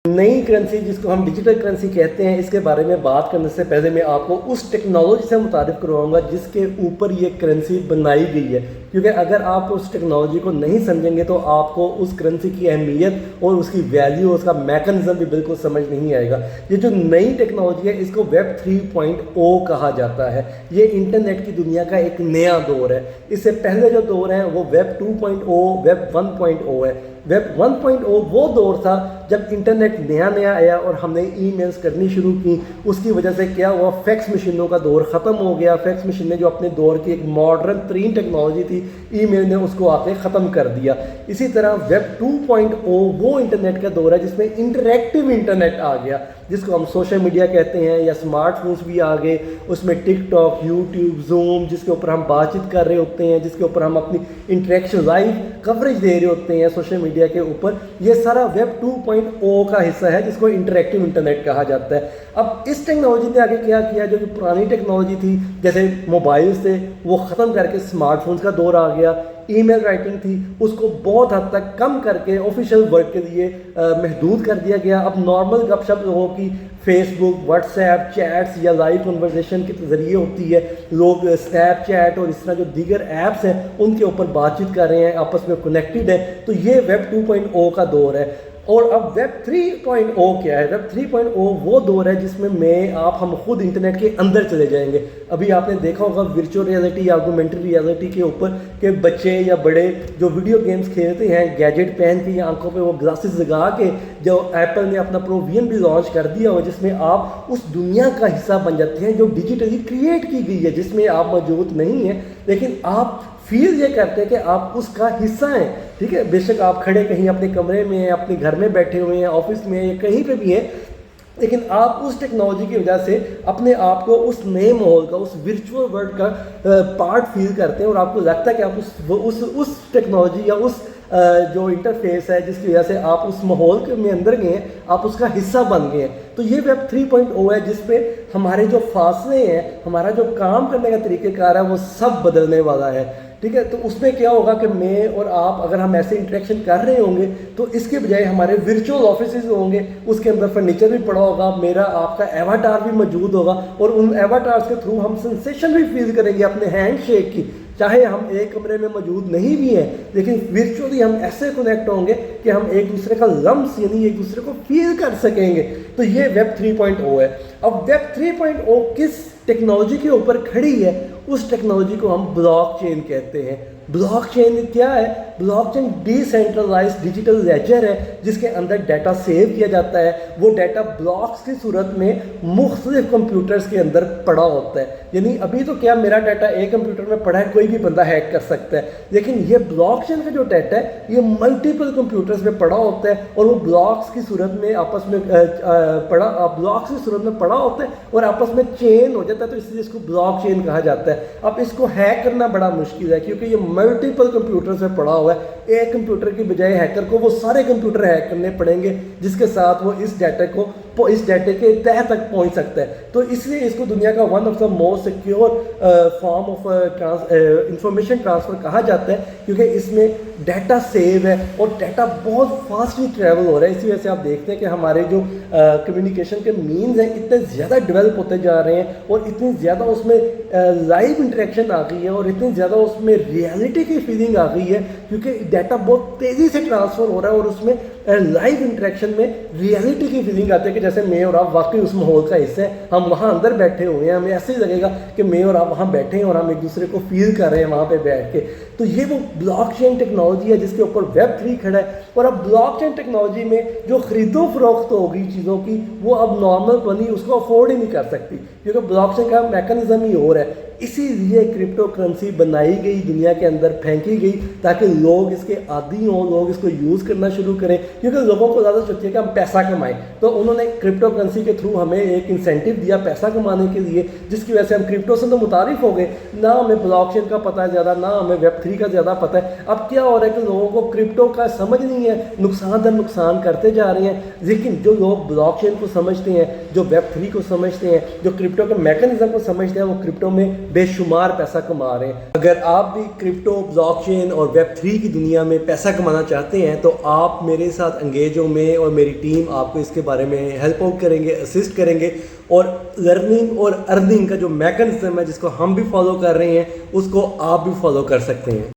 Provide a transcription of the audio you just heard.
नई करेंसी जिसको हम डिजिटल करेंसी कहते हैं, इसके बारे में बात करने से पहले मैं आपको उस टेक्नोलॉजी से मुतारिफ करवाऊंगा जिसके ऊपर ये करेंसी बनाई गई है, क्योंकि अगर आप उस टेक्नोलॉजी को नहीं समझेंगे तो आपको उस करेंसी की अहमियत और उसकी वैल्यू, उसका मैकेनिज्म भी बिल्कुल समझ नहीं आएगा। ये जो नई टेक्नोलॉजी है इसको वेब 3.0 कहा जाता है। ये इंटरनेट की दुनिया का एक नया दौर है। इससे पहले जो दौर है वो वेब 2.0, वेब 1.0 है। वेब 1.0 वो दौर था जब इंटरनेट नया नया आया और हमने ईमेल्स करनी शुरू की। उसकी वजह से क्या हुआ, फैक्स मशीनों का दौर ख़त्म हो गया। फैक्स मशीन ने जो अपने दौर की एक मॉडर्न तरीन टेक्नोलॉजी थी, ईमेल ने उसको आके ख़त्म कर दिया। इसी तरह वेब 2.0 वो इंटरनेट का दौर है जिसमें इंटरेक्टिव इंटरनेट आ गया, जिसको हम सोशल मीडिया कहते हैं, या स्मार्टफोन्स भी आ गए। उसमें टिकटॉक, यूट्यूब, जूम, जिसके ऊपर हम बातचीत कर रहे होते हैं, जिसके ऊपर हम अपनी इंटरेक्शन लाइव कवरेज दे रहे होते हैं सोशल मीडिया के ऊपर, ये सारा वेब 2.0 का हिस्सा है जिसको इंटरेक्टिव इंटरनेट कहा जाता है। अब इस टेक्नोलॉजी ने आगे क्या किया, जो पुरानी टेक्नोलॉजी थी जैसे मोबाइल्स थे वो ख़त्म करके स्मार्टफोन्स का दौर आ गया। ईमेल राइटिंग थी उसको बहुत हद तक कम करके ऑफिशियल वर्क के लिए महदूद कर दिया गया। अब नॉर्मल गपशप लोगों की फेसबुक, व्हाट्सएप, चैट्स या लाइव कन्वर्सेशन के ज़रिए होती है। लोग स्नैपचैट और इस तरह जो दीगर ऐप्स हैं उनके ऊपर बातचीत कर रहे हैं, आपस में कनेक्टेड है। तो ये वेब 2.0 का दौर है। और अब वेब 3.0 क्या है? वेब 3.0 वो दौर है जिसमें हम खुद इंटरनेट के अंदर चले जाएंगे। अभी आपने देखा होगा वर्चुअल रियलिटी या ऑगमेंटेड रियलिटी के ऊपर के बच्चे या बड़े जो वीडियो गेम्स खेलते हैं गैजेट पहन के या आंखों पे वो ग्लासेस लगा के, जो एप्पल ने अपना प्रोवियन भी लॉन्च कर दिया हो, जिसमें आप उस दुनिया का हिस्सा बन जाते हैं जो डिजिटली क्रिएट की गई है, जिसमें आप मौजूद नहीं हैं लेकिन आप फील ये करते हैं कि आप उसका हिस्सा हैं। ठीक है, बेशक आप खड़े कहीं अपने कमरे में हैं, अपने घर में बैठे हुए हैं, ऑफिस में या कहीं पे भी हैं, लेकिन आप उस टेक्नोलॉजी की वजह से अपने आप को उस नए माहौल का, उस वर्चुअल वर्ल्ड का पार्ट फील करते हैं और आपको लगता है कि आप उस टेक्नोलॉजी या उस जो इंटरफेस है जिसकी वजह से आप उस माहौल के में अंदर गए हैं, आप उसका हिस्सा बन गए हैं। तो ये वेब 3.0 है जिसपे हमारे जो फासले हैं, हमारा जो काम करने का तरीक़ेकार है वो सब बदलने वाला है। ठीक है, तो उसमें क्या होगा कि मैं और आप अगर हम ऐसे इंटरेक्शन कर रहे होंगे तो इसके बजाय हमारे वर्चुअल ऑफिसेज होंगे, उसके अंदर फर्नीचर भी पड़ा होगा, मेरा आपका एवाटार भी मौजूद होगा और उन एवाटार्स के थ्रू हम सेंसेशन भी फील करेंगे अपने हैंड शेक की, चाहे हम एक कमरे में मौजूद नहीं भी हैं, लेकिन वर्चुअली हम ऐसे कनेक्ट होंगे कि हम एक दूसरे का लम्स यानी एक दूसरे को फील कर सकेंगे। तो ये वेब 3.0 है। अब वेब 3.0 किस टेक्नोलॉजी के ऊपर खड़ी है? उस टेक्नोलॉजी को हम ब्लॉकचेन कहते हैं। ब्लॉकचेन क्या है? ब्लॉकचेन डिसेंट्रलाइज्ड डिजिटल लेजर है जिसके अंदर डाटा सेव किया जाता है। वो डाटा ब्लॉक्स की सूरत में मुख्तलिफ कंप्यूटर्स के अंदर पड़ा होता है। यानी अभी तो क्या मेरा डाटा एक कंप्यूटर में पड़ा है, कोई भी बंदा हैक कर सकता है, लेकिन ये ब्लॉकचेन का जो डाटा है ये मल्टीपल कंप्यूटर्स में पड़ा होता है और वो ब्लॉक्स की सूरत में आपस में ब्लॉक्स की सूरत में पड़ा होता है और आपस में चेन हो जाता है, तो इसलिए इसको ब्लॉकचेन कहा जाता है। अब इसको हैक करना बड़ा मुश्किल है क्योंकि ये मल्टीपल कंप्यूटर्स में पड़ा हुआ है। एक कंप्यूटर की बजाय हैकर को वो सारे कंप्यूटर हैक करने पड़ेंगे जिसके साथ वो इस डाटा के तह तक पहुंच सकता है। तो इसलिए इसको दुनिया का one of the most secure form of information transfer कहा जाता है क्योंकि इसमें डाटा सेव है और डाटा बहुत फास्टली ट्रैवल हो रहा है। इसी वजह से आप देखते हैं कि हमारे जो कम्युनिकेशन के मीन्स हैं इतने ज़्यादा डेवलप होते जा रहे हैं और इतनी ज़्यादा उसमें लाइव इंटरेक्शन आ गई है और इतनी ज़्यादा उसमें रियलिटी की फीलिंग आ गई है क्योंकि डाटा बहुत तेज़ी से ट्रांसफ़र हो रहा है और उसमें लाइव इंटरेक्शन में रियलिटी की फीलिंग आती है कि जैसे मैं और आप वाकई उस माहौल का हिस्सा है, हम वहाँ अंदर बैठे हुए हैं, हमें ऐसे ही लगेगा कि मैं और आप वहाँ बैठे हैं और हम एक दूसरे को फील कर रहे हैं वहाँ पे बैठ के। तो ये वो ब्लॉकचेन टेक्नोलॉजी है जिसके ऊपर वेब 3 खड़ा है। और अब ब्लॉकचेन टेक्नोलॉजी में जो खरीदो फरोख्त होगी चीज़ों की, वो अब नॉर्मल बनी उसको अफोर्ड ही नहीं कर सकती क्योंकि ब्लॉकचेन का मैकेनिज्म ही और है। इसीलिए क्रिप्टो करेंसी बनाई गई, दुनिया के अंदर फेंकी गई ताकि लोग इसके आदी हों, लोग इसको यूज़ करना शुरू करें क्योंकि लोगों को ज़्यादा चाहिए कि हम पैसा कमाएं। तो उन्होंने क्रिप्टो करेंसी के थ्रू हमें एक इंसेंटिव दिया पैसा कमाने के लिए, जिसकी वजह से हम क्रिप्टो से तो मुतारिफ हो गए, ना हमें ब्लॉकचेन का पता है ज़्यादा, ना हमें वेब 3 का ज़्यादा पता है। अब क्या हो रहा है कि लोगों को क्रिप्टो का समझ नहीं है, नुकसान दर नुकसान करते जा रहे हैं। लेकिन जो लोग ब्लॉकचेन को समझते हैं, जो वेब 3 को समझते हैं, जो क्रिप्टो के मैकेनिज्म को समझते हैं, वो क्रिप्टो में بے شمار پیسہ کما رہے ہیں۔ اگر آپ بھی کرپٹو، بلاک چین اور ویب 3 کی دنیا میں پیسہ کمانا چاہتے ہیں تو آپ میرے ساتھ انگیج ہوں، میں اور میری ٹیم آپ کو اس کے بارے میں ہیلپ آؤٹ کریں گے، اسسٹ کریں گے، اور لرننگ اور ارننگ کا جو میکنزم ہے جس کو ہم بھی فالو کر رہے ہیں اس کو آپ بھی فالو کر سکتے ہیں۔